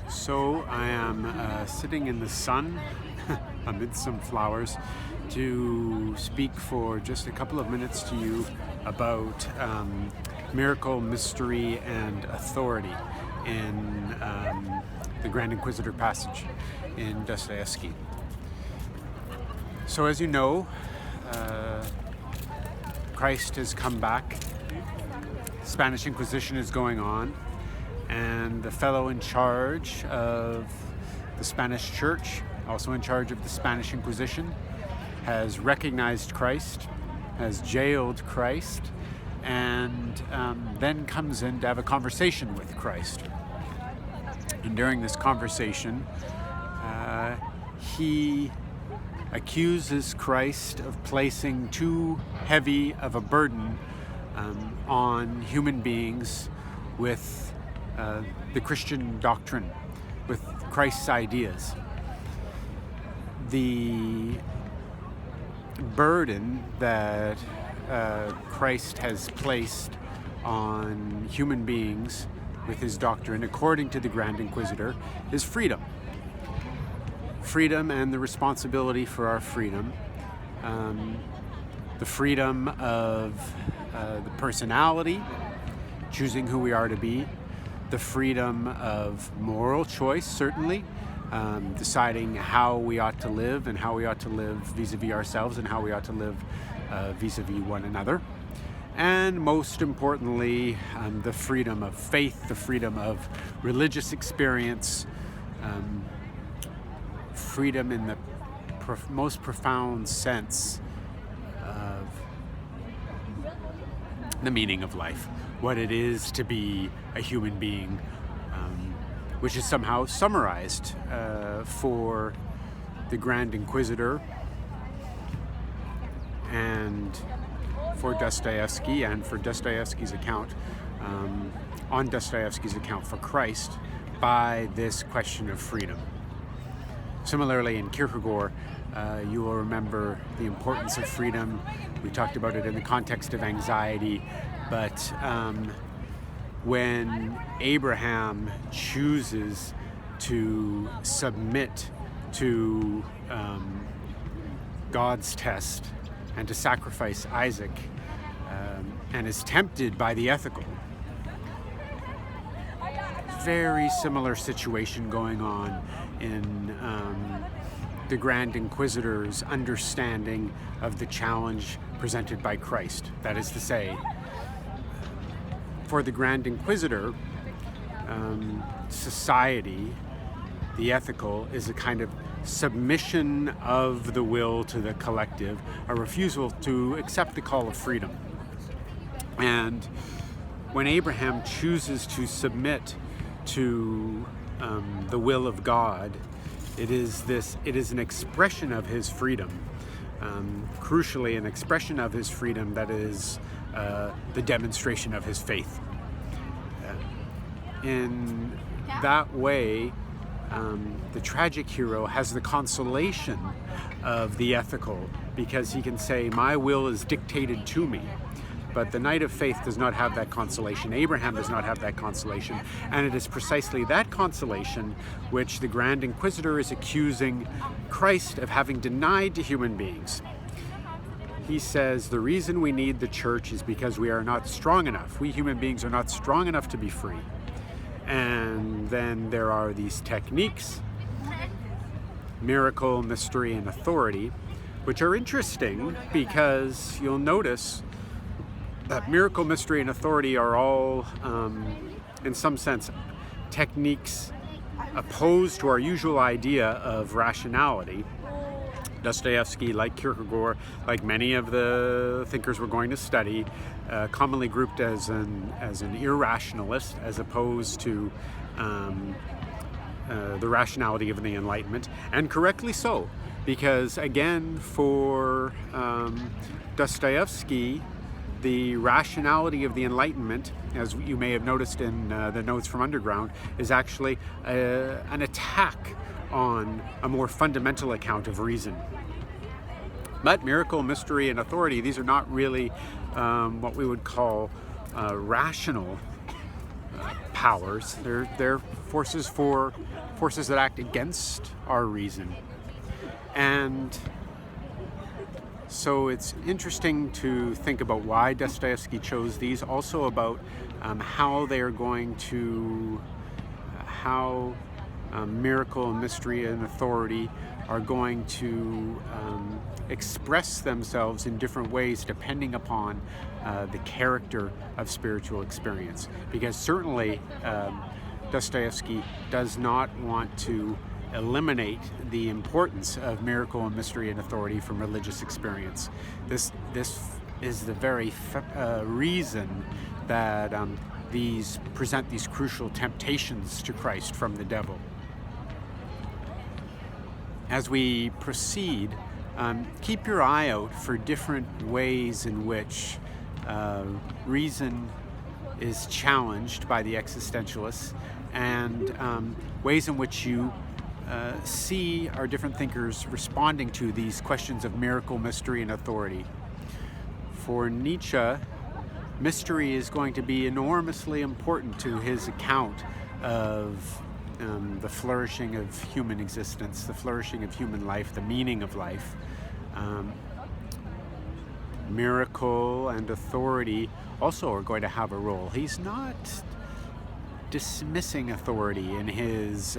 So I am sitting in the sun amid some flowers to speak for just a couple of minutes to you about miracle, mystery, and authority in the Grand Inquisitor passage in Dostoevsky. So as you know, Christ has come back, Spanish Inquisition is going on, and the fellow in charge of the Spanish Church, also in charge of the Spanish Inquisition, has recognized Christ, has jailed Christ, and then comes in to have a conversation with Christ. And during this conversation, he accuses Christ of placing too heavy of a burden on human beings with the Christian doctrine, with Christ's ideas. The burden that Christ has placed on human beings with his doctrine, according to the Grand Inquisitor, is freedom. Freedom and the responsibility for our freedom. The freedom of the personality, choosing who we are to be. The freedom of moral choice, certainly, deciding how we ought to live and how we ought to live vis-a-vis ourselves and how we ought to live vis-a-vis one another. And most importantly, the freedom of faith, the freedom of religious experience, freedom in the most profound sense of the meaning of life, what it is to be a human being, which is somehow summarized for the Grand Inquisitor and for Dostoevsky and for Dostoevsky's account, on Dostoevsky's account for Christ, by this question of freedom. Similarly, in Kierkegaard, you will remember the importance of freedom. We talked about it in the context of anxiety, but when Abraham chooses to submit to God's test and to sacrifice Isaac, and is tempted by the ethical, very similar situation going on in the Grand Inquisitor's understanding of the challenge presented by Christ. That is to say, for the Grand Inquisitor, society, the ethical, is a kind of submission of the will to the collective, a refusal to accept the call of freedom. And when Abraham chooses to submit to the will of God, it is an expression of his freedom, crucially an expression of his freedom that is the demonstration of his faith. In that way, the tragic hero has the consolation of the ethical, because he can say, my will is dictated to me. But the knight of faith does not have that consolation. Abraham does not have that consolation. And it is precisely that consolation which the Grand Inquisitor is accusing Christ of having denied to human beings. He says the reason we need the church is because we are not strong enough. We human beings are not strong enough to be free. And then there are these techniques, miracle, mystery, and authority, which are interesting because you'll notice that miracle, mystery, and authority are all, in some sense, techniques opposed to our usual idea of rationality. Dostoevsky, like Kierkegaard, like many of the thinkers we're going to study, commonly grouped as an irrationalist, as opposed to the rationality of the Enlightenment, and correctly so, because again, for Dostoevsky, the rationality of the Enlightenment, as you may have noticed in the notes from Underground, is actually an attack on a more fundamental account of reason. But miracle, mystery, and authority, these are not really what we would call rational powers. They're forces that act against our reason. And so it's interesting to think about why Dostoevsky chose these, also about how they are going to, how miracle, mystery, and authority are going to express themselves in different ways depending upon the character of spiritual experience. Because certainly Dostoevsky does not want to eliminate the importance of miracle and mystery and authority from religious experience. This is the very reason that these present these crucial temptations to Christ from the devil. As we proceed, keep your eye out for different ways in which reason is challenged by the existentialists, and ways in which you see our different thinkers responding to these questions of miracle, mystery, and authority. For Nietzsche, mystery is going to be enormously important to his account of the flourishing of human existence, the flourishing of human life, the meaning of life. Miracle and authority also are going to have a role. He's not dismissing authority in his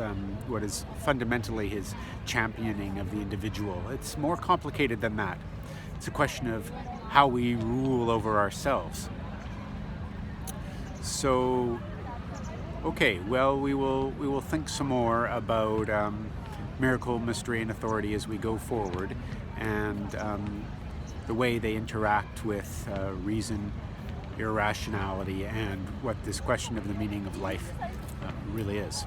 what is fundamentally his championing of the individual. It's more complicated than that. It's a question of how we rule over ourselves. So, okay, well, we will think some more about miracle, mystery, and authority as we go forward, and the way they interact with reason, irrationality, and what this question of the meaning of life really is.